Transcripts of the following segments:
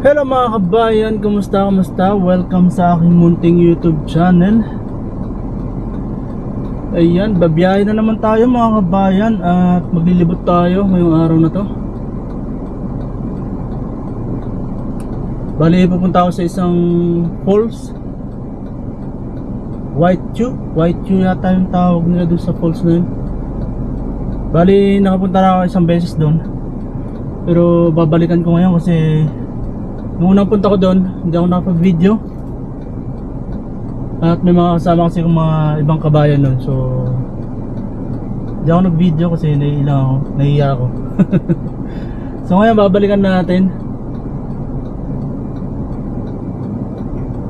Hello mga kabayan, kumusta? Welcome sa aking munting YouTube channel. Ayan, babiyahe na naman tayo mga kabayan at maglilibot tayo ngayong araw na to. Bali, pupunta ako sa isang falls. White Chu yata yung tawag nila doon sa falls na yun. Bali, nakapunta na ako isang beses doon, pero babalikan ko ngayon kasi nung unang punta ko doon, hindi ako nakapag-video. At may mga kasama kasi kong mga ibang kabayan doon. So, hindi ako nag-video kasi nahiya ako. So ngayon, babalikan natin.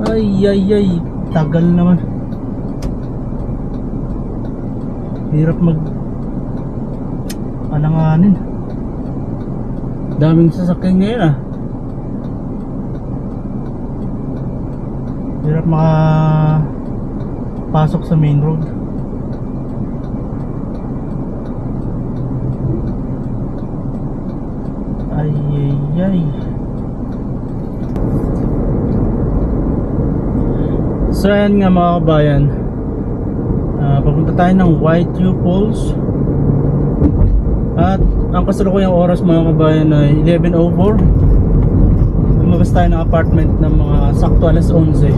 Ay, tagal naman. Hirap alanganin. Daming sasakyan ngayon ah. Hirap makapasok sa main road. Ay. So ayan nga mga kabayan, papunta tayo ng White Chu Falls. At ang kasalukuyang oras mga kabayan ay 11:04. Lumabas tayo ng apartment ng mga sakto alas 11.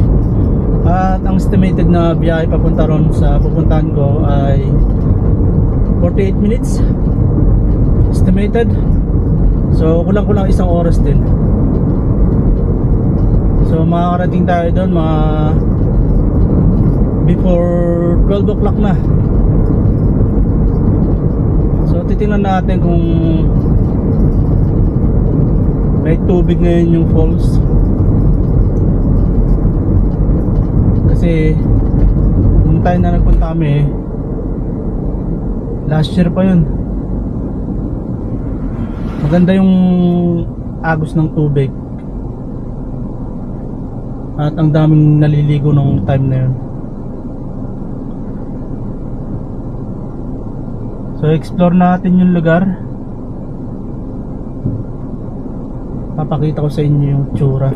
At ang estimated na biyahe papunta ron sa pupuntahan ko ay 48 minutes estimated. So kulang-kulang isang oras din. So makakarating tayo doon mga before 12 o'clock na. So titingnan natin kung may tubig ngayon yung falls. Kasi nung time na nagpunta kami, last year pa yun, maganda yung agos ng tubig at ang daming naliligo nung time na yun. So explore natin yung lugar. Papakita ko sa inyo yung tsura.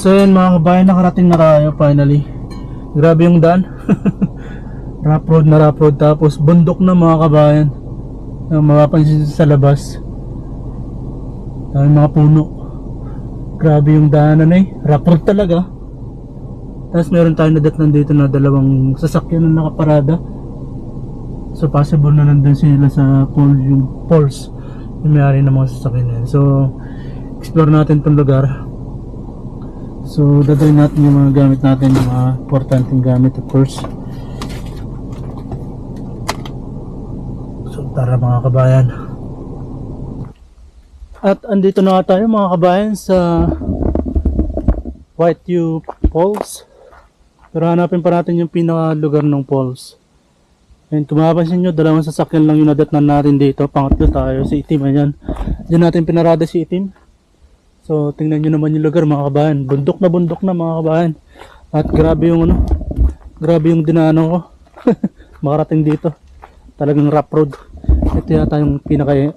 So yun mga kabayan, nakarating na tayo finally. Grabe yung daan. Rough road na rough road, tapos bundok na mga kabayan. Mapapansin sa labas, mga puno. Grabe yung daanan eh, rough road talaga. Tapos meron tayo nadatnan dito na dalawang sasakyan na nakaparada. So possible na nandun sila sa pole, yung poles yung may-ari ng mga sasakyan na yun. So explore natin itong lugar. So dadalhin natin yung mga gamit natin, yung mga importanteng gamit of course. So tara mga kabayan. At andito na nga tayo mga kabayan sa Whiteview Falls. Pero hanapin pa natin yung pinaka lugar ng falls. And kung mapapansin nyo, dalawang sasakyan lang yung nadatnan natin dito. Pangatlo tayo, si Itim, ayan. Diyan natin pinarada si Itim. So tingnan nyo naman yung lugar mga kabayan. Bundok na mga kabayan. At grabe yung grabe yung dinaanan ko. Makarating dito. Talagang rough road. Ito yata yung pinaka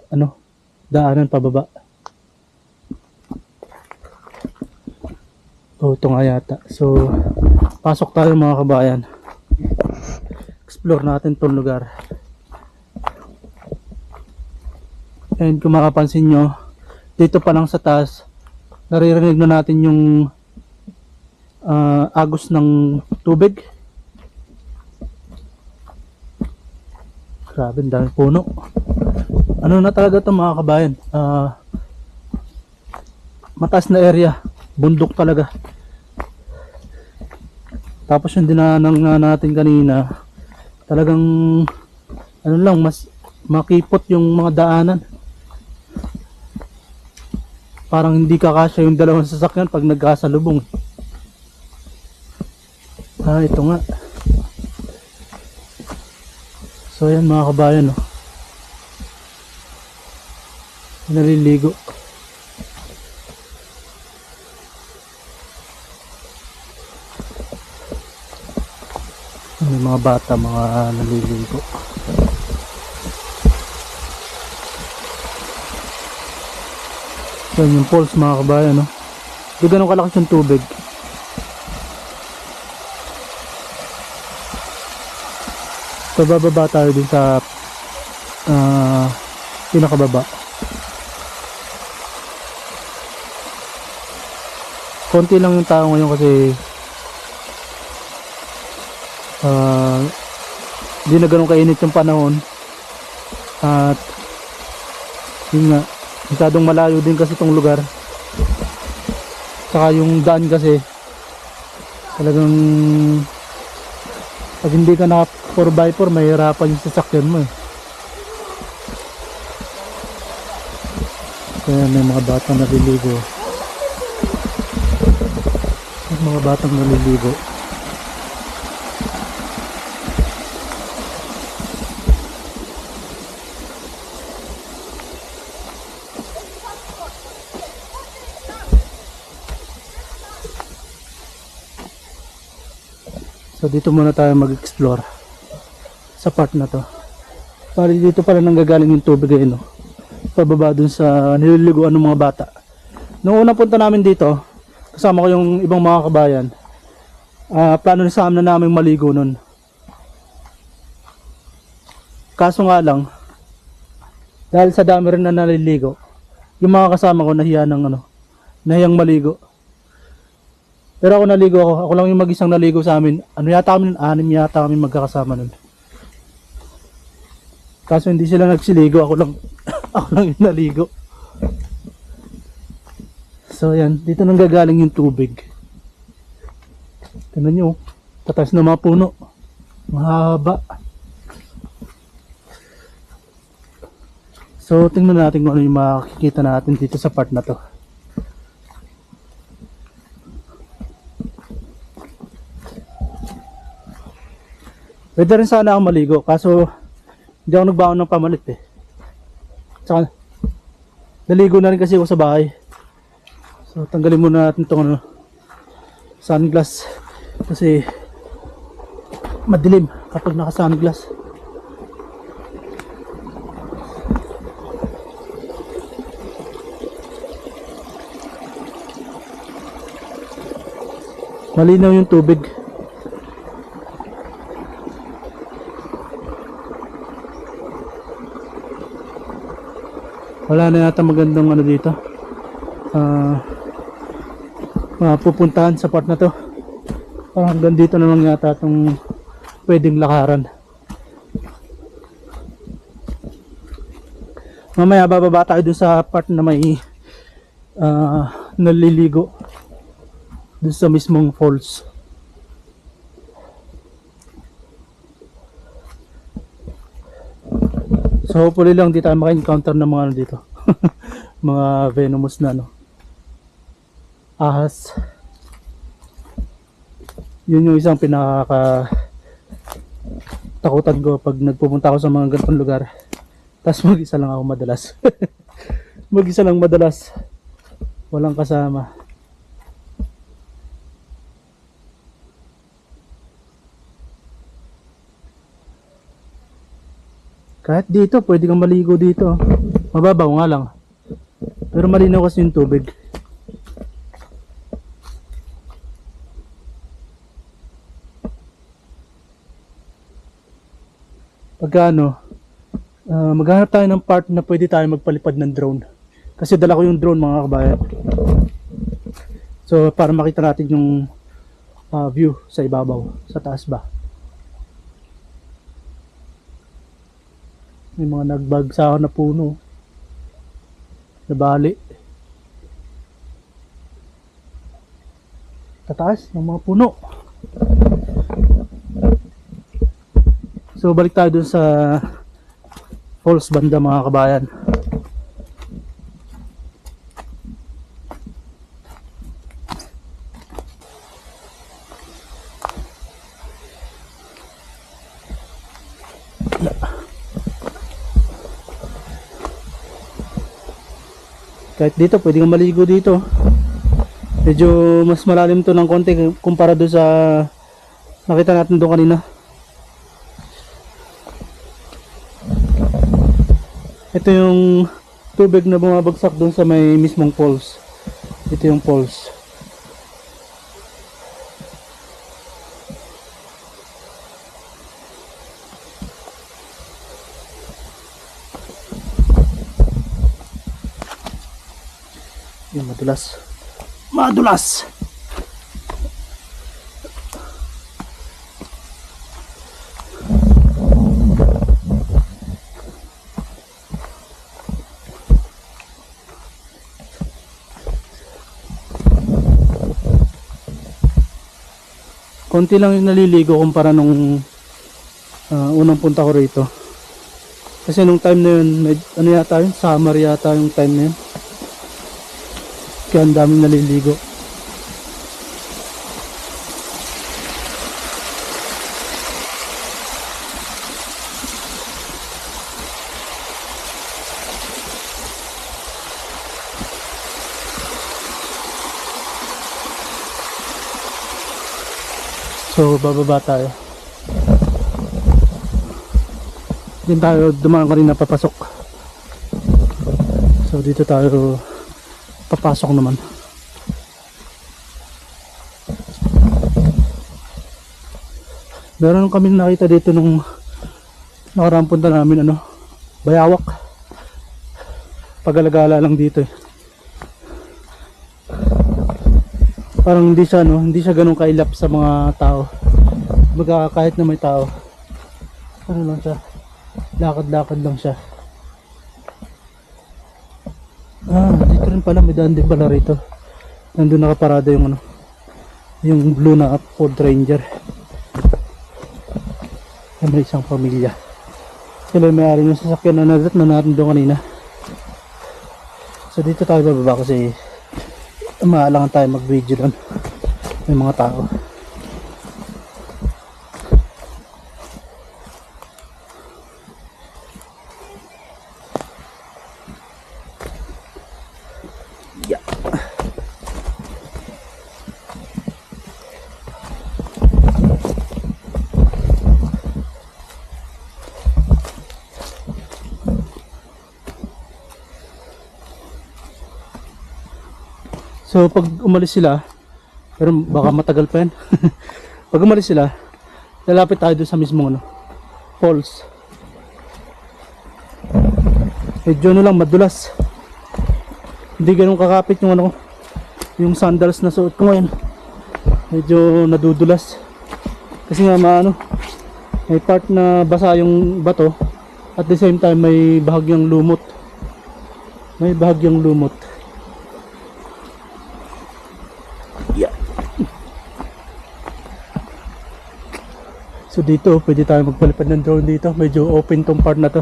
daanan pababa. Ito nga yata. So pasok tayo mga kabayan. Explore natin tong lugar. And kung makapansin nyo, dito pa lang sa taas, naririnig na natin yung agos ng tubig. Grabe, ang dami puno. Ano na talaga ito mga kabayan, mataas na area, bundok talaga. Tapos yung dinaanan nga natin kanina, talagang mas makipot yung mga daanan. Parang hindi kakasya yung dalawang sasakyan pag nagkasalubong. Ito nga. So yan mga kabayan, naliligo. May mga bata, mga naliligo. So yung falls mga kabayan, hindi ganun kalakas yung tubig. So bababa tayo din sa pinakababa. Konti lang yung tao ngayon kasi hindi na ganun kainit yung panahon. At yun nga, masyadong malayo din kasi itong lugar. Saka yung daan kasi talagang pag hindi ka naka 4x4 mahirapan yung sasakyan mo Kaya may mga batang naliligo. So dito muna tayo mag-explore sa part na to. Pari dito pala nanggagaling yung tubig pababa dun sa nililiguan ng mga bata. Noong unang punta namin dito, kasama ko yung ibang mga kabayan, plano na sa amin na namin maligo nun. Kaso nga lang, dahil sa dami rin na naliligo, yung mga kasama ko nahiyang maligo. Pero ako naligo ako lang yung mag-isang naligo sa amin. Anim yata kami magkakasama nun. Kaso hindi sila nagsiligo, ako lang yung naligo. So yan, dito nang gagaling yung tubig. Tingnan nyo, tatas na mga puno. Mahaba. So tingnan natin kung ano yung makikita natin dito sa part na to. Pwede rin sana ako maligo, kaso hindi ako nagbaon ng pamalit Tsaka naligo na rin kasi ako sa bahay. So tanggalin muna natin itong sunglass kasi madilim kapag naka sunglass. Malinaw yung tubig. Wala na yata magandang ano dito. Pupuntahan sa part na to. Parang hanggang dito na lang yata itong pwedeng lakaran. Mamaya bababa tayo dun sa part na may naliligo dun sa mismong falls. So hopefully lang di tayo maka-encounter ng mga ano dito. Mga venomous na ano, ahas. Yun yung isang pinaka takutan ko pag nagpupunta ako sa mga ganitong lugar. Tapos mag-isa lang ako madalas. Mag-isa lang madalas. Walang kasama. Kahit dito, pwede kang maligo dito. Mababaw nga lang. Pero malinaw kasi yung tubig. Pagka ano, maghanap tayo ng part na pwede tayo magpalipad ng drone. Kasi dala ko yung drone mga kabayan. So para makita natin yung view sa ibabaw, sa taas ba. May mga nagbagsakan na puno. Nabali. Tataas ng mga puno. So balik tayo dun sa falls banda mga kabayan. Kahit dito pwede kang maligo dito. Medyo mas malalim to ng konti kumpara doon sa nakita natin doon kanina. Ito yung tubig na bumabagsak doon sa may mismong falls. Ito yung falls. Yung madulas. Madulas! Konti lang yung naliligo kumpara nung unang punta ko rito. Kasi nung time na yun, ano yata yun? Summer yata yung time na yun. Kaya ang daming naliligo. So bababa tayo. Diyan tayo dumaan kanina papasok. So dito tayo papasok naman. Meron kami nakita dito nung nakaraang punta namin ano, bayawak. Pagalagala lang dito eh. Parang hindi siya no, hindi siya ganun kailap sa mga tao. Baga kahit na may tao. Ano lang siya? Lakad-lakad lang siya. Dito rin pala, may daan din pala rito. Nandun nakaparada yung ano, yung blue na Ford Ranger. May isang pamilya. Sila may-ari ng sasakyan na natin doon kanina. So dito tayo bababa kasi maalangan tayo mag-video doon. May mga tao. So pag umalis sila, Pero baka matagal pa yan. Pag umalis sila, lalapit tayo doon sa mismong falls. Medyo lang madulas. Hindi ganun kakapit yung yung sandals na suot ko ngayon. Medyo nadudulas. Kasi nga may part na basa yung bato. At the same time may bahagyang lumot. Yeah. So dito pwede tayo magpalipad ng drone dito. Medyo open tong part na to.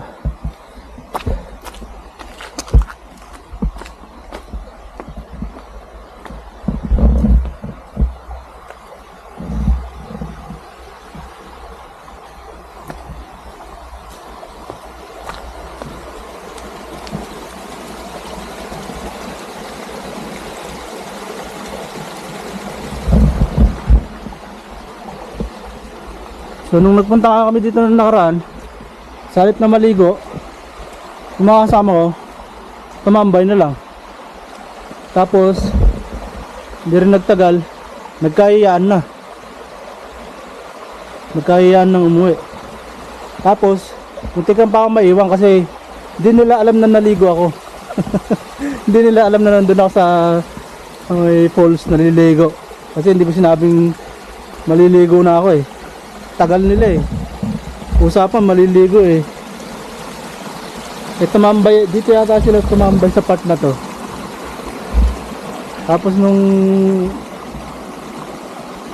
So nung nagpunta kami dito ng nakaraan, sa halip na maligo, yung mga kasama ko, tumambay na lang. Tapos, hindi rin nagtagal, nagkahiyaan nang umuwi. Tapos, muntikan pa ako maiwan kasi hindi nila alam na naligo ako. Hindi nila alam na nandun ako sa may falls na naliligo. Kasi hindi ko sinabing maliligo na ako eh. Tagal nila eh. Usapan maliligo eh. Tumambay, dito yata sila tumambay sa part na to. Tapos nung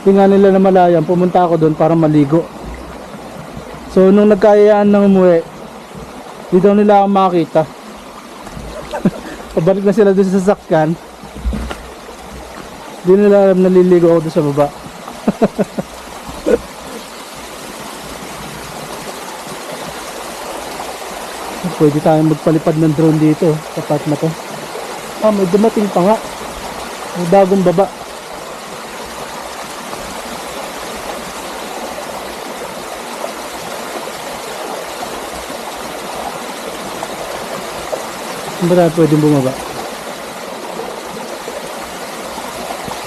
tinga nila na malayan, pumunta ako doon para maligo. So nung nagkayaan ng umuwi, di daw nila ako makita. Pabalik na sila doon sa sasakyan. Di nila alam naliligo ako doon sa baba. Pwede tayong magpalipad ng drone dito sa part na to. May dumating pa nga. May bagong baba. Saan ba tayo pwedeng bumaba?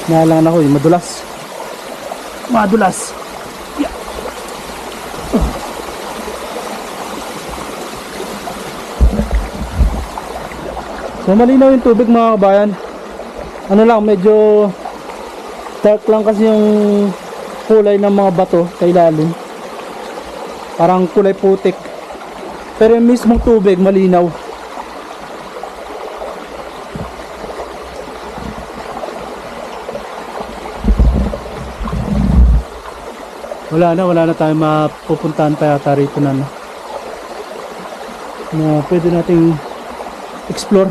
Nahalangan ako yung madulas. Yeah. So malinaw yung tubig mga kabayan. Ano lang, medyo dark lang kasi yung kulay ng mga bato sa ilalim. Parang kulay putik. Pero yung mismong tubig malinaw. Wala na tayong mapupuntahan pa yata rito na pwede nating explore.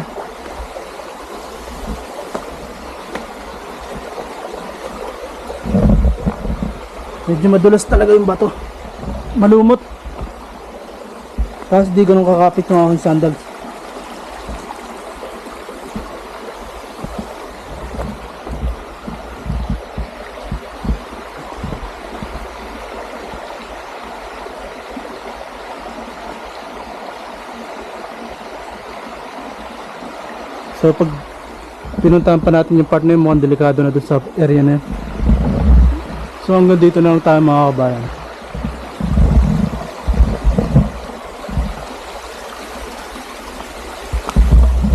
Medyo madulas talaga yung bato. Malumot. Tapos di ganun kakapit ng aking sandals. So pag pinuntahan pa natin yung part na yun, mukhang delikado na doon sa area na yun. So hanggang dito na lang tayo mga kabayan.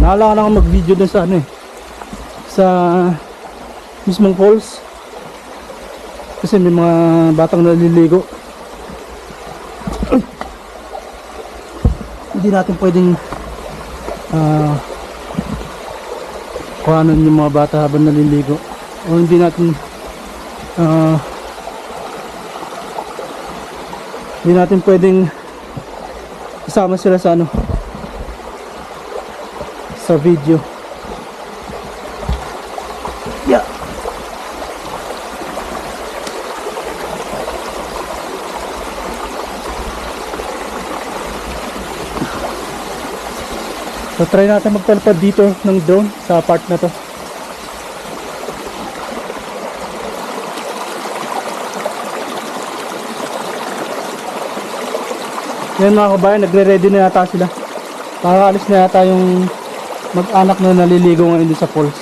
Naalala ako mag video doon sa sa mismong falls. Kasi may mga batang naliligo. Hindi natin pwedeng kuhanan yung mga bata habang naliligo, o hindi natin pwedeng isama sila sa sa video. Yeah. So try natin magpalipad dito ng drone sa part na to. Yan mga kabayan, nagre-ready na yata sila. Kakaalis na yata yung mag-anak na naliligo ngayon sa falls.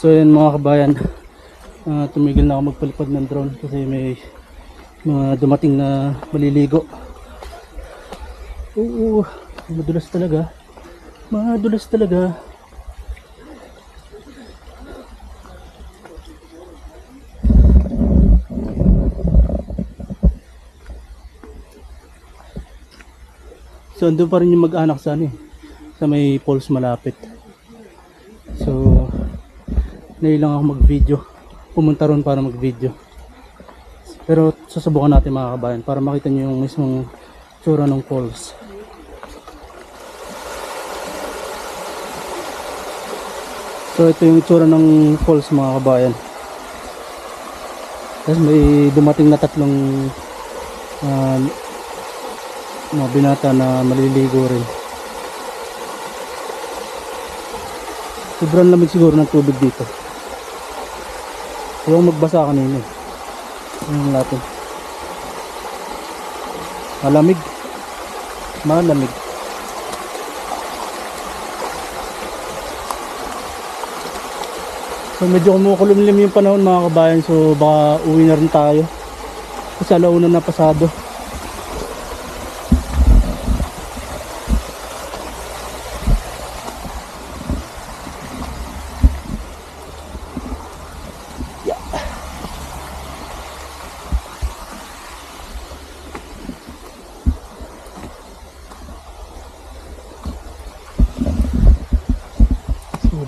So yan mga kabayan, tumigil na ako magpalipad ng drone kasi may mga dumating na maliligo. Oo, madulas talaga. Madulas talaga. So andun pa rin yung mag-anak sa ano eh, sa may falls malapit. So nailang ako mag-video, pumunta ron para mag-video. Pero susubukan natin mga kabayan para makita nyo yung mismong tsura ng falls. So ito yung itsura ng falls mga kabayan. Tapos may dumating na tatlong mga binata na maliligo rin. Sobrang lamig siguro ng tubig dito. Yung magbasa kanina. Yung natin. Malamig. Malamig. So medyo kumukulimlim yung panahon mga kabayan. So baka uwi na rin tayo. Kasi alauna na pasado.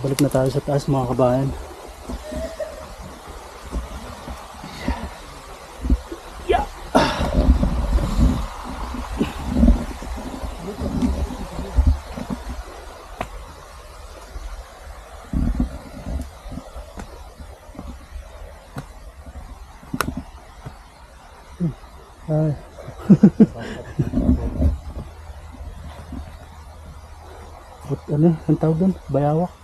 Balik na tayo sa taas mga kabayan. Yeah. Ay. Ano, ang tawag doon? Bayawak.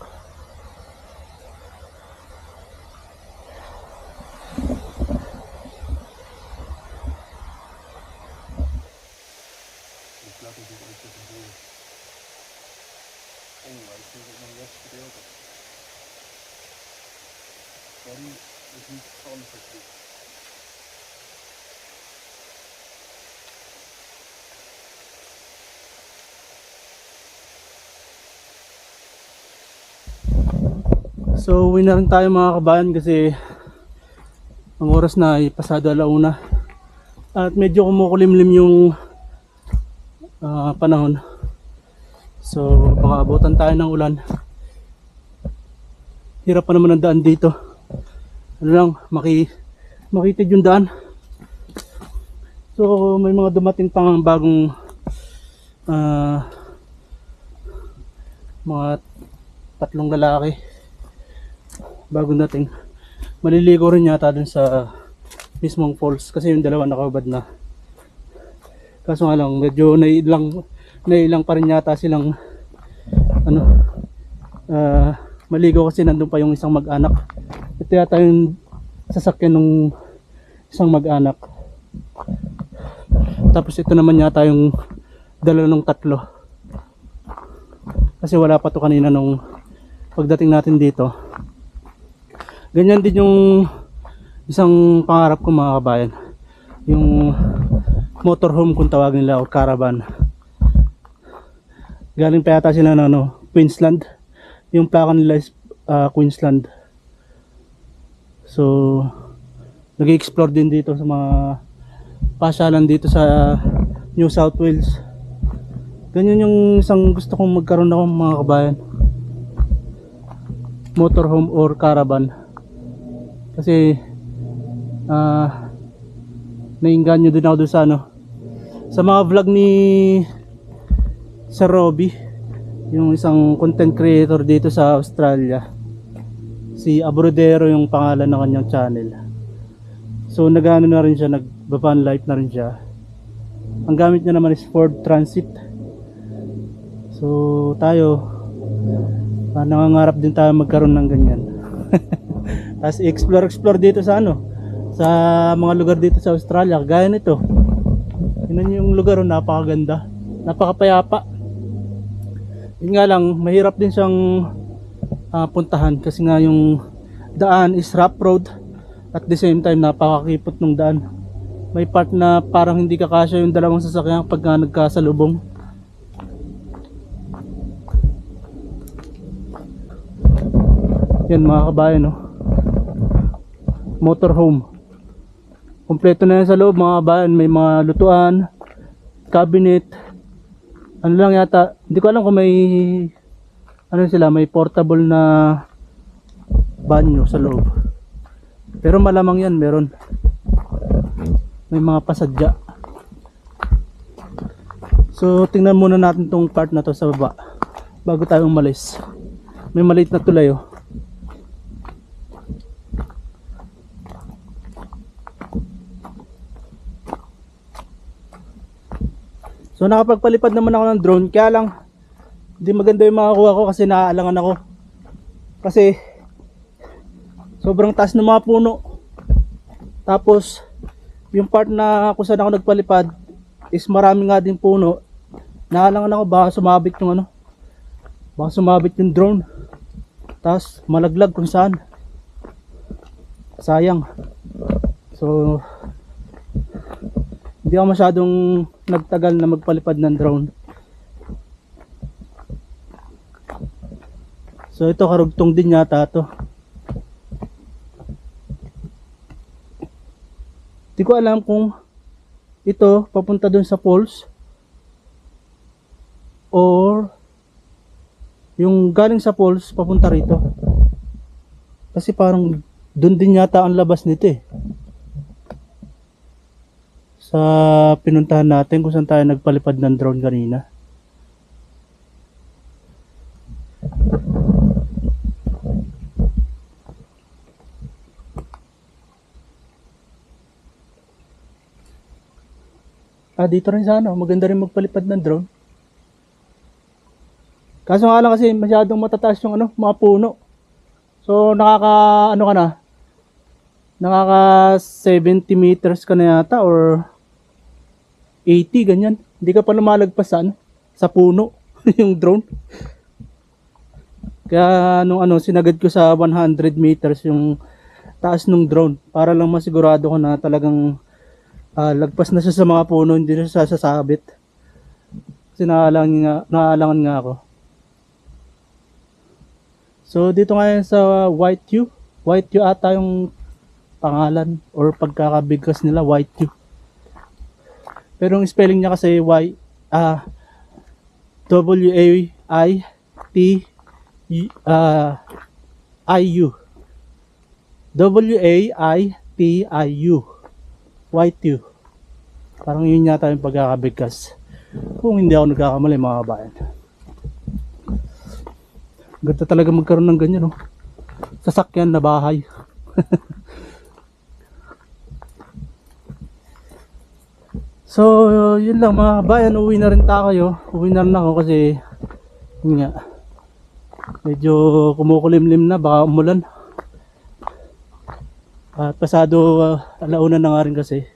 So uwi na rin tayo mga kabayan kasi ang oras na ay pasado alauna at medyo kumukulimlim yung panahon. So baka abutan tayo ng ulan. Hirap pa naman ang daan dito. Ano lang, makitid yung daan. So may mga dumating pang bagong mga tatlong lalaki bago nating maliligo rin yata dun sa mismong falls kasi yung dalawa nakahubad na. Kaso nga lang medyo nailang pa rin yata silang maligo kasi nandun pa yung isang mag-anak. Ito yata yung sasakyan ng isang mag-anak. Tapos ito naman yata yung dala ng tatlo. Kasi wala pa to kanina nung pagdating natin dito. Ganyan din yung isang pangarap ko mga kabayan. Yung motorhome kung tawagin nila o caravan. Galing pa yata sila ng Queensland. Yung plaka nila is Queensland. So nag-explore din dito sa mga pasyalan dito sa New South Wales. Ganyan yung isang gusto kong magkaroon ako mga kabayan. Motorhome or caravan. Kasi nainganyo din ako doon sa sa mga vlog ni Sir Robbie, yung isang content creator dito sa Australia. Si Abrodero yung pangalan ng kanyang channel. So nagano na rin siya, nagba-van life na rin siya. Ang gamit niya naman is Ford Transit. So tayo nangangarap din tayo magkaroon ng ganyan. Tapos explore dito sa sa mga lugar dito sa Australia, gaya nito. Tingnan niyo yung lugar, napakaganda, napakapayapa. Yun nga lang, mahirap din siyang puntahan kasi nga yung daan is rough road. At the same time, napakakipot ng daan. May part na parang hindi kakasya yung dalawang sasakyan pagka nagkasalubong. Yan mga kabayan, no? Motorhome. Kompleto na yan sa loob mga kabayan. May mga lutuan, cabinet. Ano lang yata, hindi ko alam kung may ano sila, may portable na banyo sa loob. Pero malamang yan, meron. May mga pasadya. So tingnan muna natin tong part na to sa baba bago tayo umalis. May maliit na tulay, oh. So nakapagpalipad naman ako ng drone, kaya lang hindi maganda yung makakuha ko kasi naaalangan ako. Kasi sobrang taas ng mga puno. Tapos yung part na kung saan ako nagpalipad is marami nga din puno. Naaalangan ako baka sumabit yung ano. Baka sumabit yung drone. Tapos malaglag kung saan. Sayang. So hindi ako masyadong nagtagal na magpalipad ng drone. So ito karugtong din yata to. Di ko alam kung ito papunta dun sa falls or yung galing sa falls papunta rito. Kasi parang dun din yata ang labas nito eh. Sa pinuntahan natin kung saan tayo nagpalipad ng drone kanina. Dito rin sana, maganda rin magpalipad ng drone. Kaso nga lang kasi masyadong matataas yung ano, mga puno. So nakaka ano ka na? Nakaka 70 meters ka na yata or 80 ganyan. Hindi ka pa lumalagpas sa ano, sa puno yung drone. Kaya nung ano sinagad ko sa 100 meters yung taas ng drone para lang masigurado ko na talagang lagpas na siya sa mga puno, hindi na siya sasabit. Kasi naalangan nga ako. So dito ngayon sa White U. White U ata yung pangalan or pagkakabigkas nila, White U. Pero yung spelling niya kasi W-A-I-T-I-U. W-A-I-T-I-U. White U. Parang yun yata yung pagkakabigkas. Kung hindi ako nagkakamali mga kabayan. Ganda talaga magkaroon ng ganyan, no? Sasakyan na bahay. So yun lang mga kabayan, uwi na rin tayo. Uwi na rin ako kasi yun nga, medyo kumukulimlim na, baka umulan. At pasado alauna na nga rin kasi.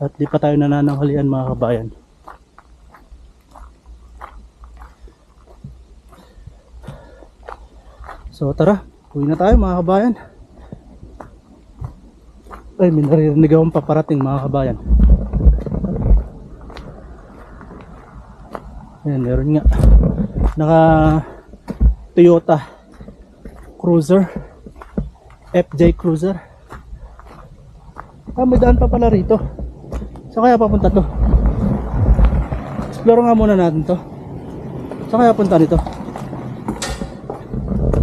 At di pa tayo nanananghalian mga kabayan. So tara, uwi na tayo mga kabayan. Ay, may naririnig akong paparating mga kabayan. Ayan, meron nga. Naka Toyota Cruiser, FJ Cruiser. May daan pa pala rito. Saan kaya papunta to? Explore nga muna natin to. Saan kaya punta nito?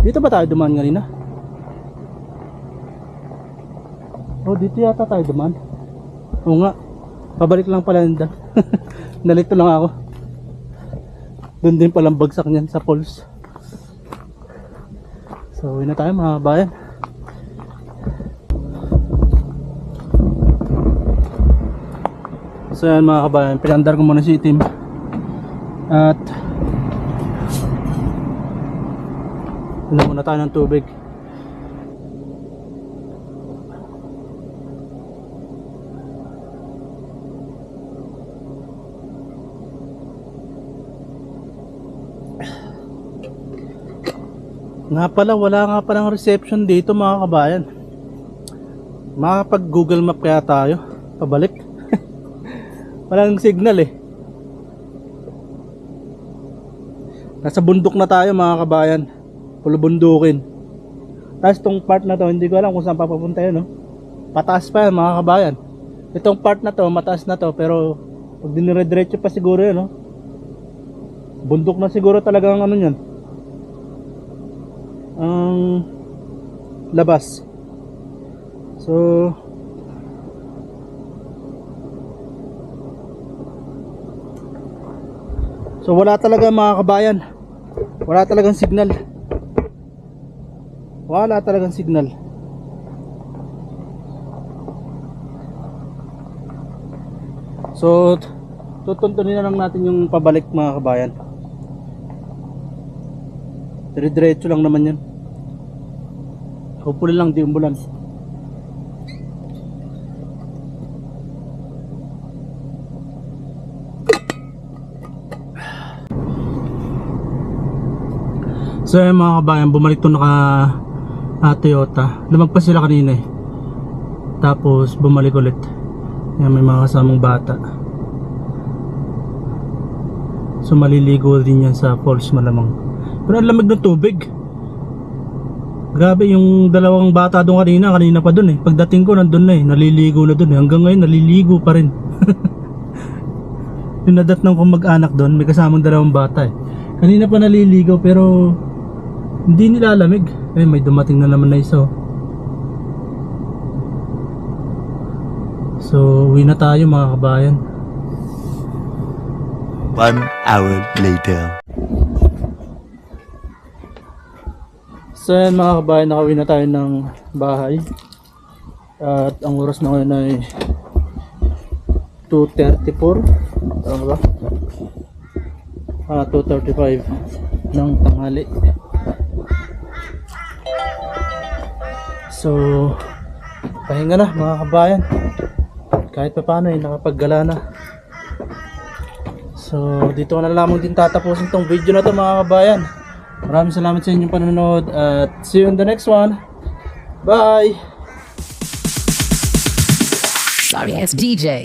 Dito ba tayo dumaan kanina? Oh, dito yata tayo dumaan. Oo nga. Pabalik lang pala nila. Nalito lang ako. Doon din palang bagsak niyan sa falls. So, uwi na tayo mga kabayan. So yan mga kabayan, pinandar ko muna si Itim. At inom muna tayo ng tubig. Nga pala, wala nga palang reception dito mga kabayan. Makapag Google Map kaya tayo pabalik. Walang signal eh. Nasa bundok na tayo mga kabayan. Pulo bundukin. Tapos tong part na to, hindi ko alam kung saan papapunta yun, no? Pataas pa yan mga kabayan. Itong part na to, mataas na to, pero pag dinire-diretso pa siguro yun, no? Bundok na siguro talaga ang ano yan, ang labas. So wala talaga mga kabayan. Wala talagang signal. Wala talagang signal. So tutuntunin na lang natin yung pabalik mga kabayan. Dire-diretso lang naman yan. Hopefully lang di umulan. So yun mga kabayan, bumalik to naka Toyota. Lumagpas sila kanina eh. Tapos bumalik ulit. Yan, may mga kasamang bata. So maliligo din yan sa falls malamang. Pero ang lamig ng tubig. Grabe yung dalawang bata doon kanina pa doon eh. Pagdating ko nandun na eh, naliligo na doon eh. Hanggang ngayon naliligo pa rin. Yung nadatnang kong mag-anak doon, may kasamang dalawang bata eh. Kanina pa naliligo pero hindi nilalamig. Eh may dumating na naman na isa. So uwi na tayo mga kabayan. 1 hour later. So yan mga kabayan, nakauwi na tayo ng bahay. At ang oras na ngayon ay 2:34. Tama ba? 2:35 ng tanghali. So pahinga na mga kabayan. Kahit pa paano eh, nakapaggala na. So dito ko na lamang din tatapusin tong video na to mga kabayan. Maraming salamat sa inyong panonood at see you in the next one. Bye! Sorry, it's DJ.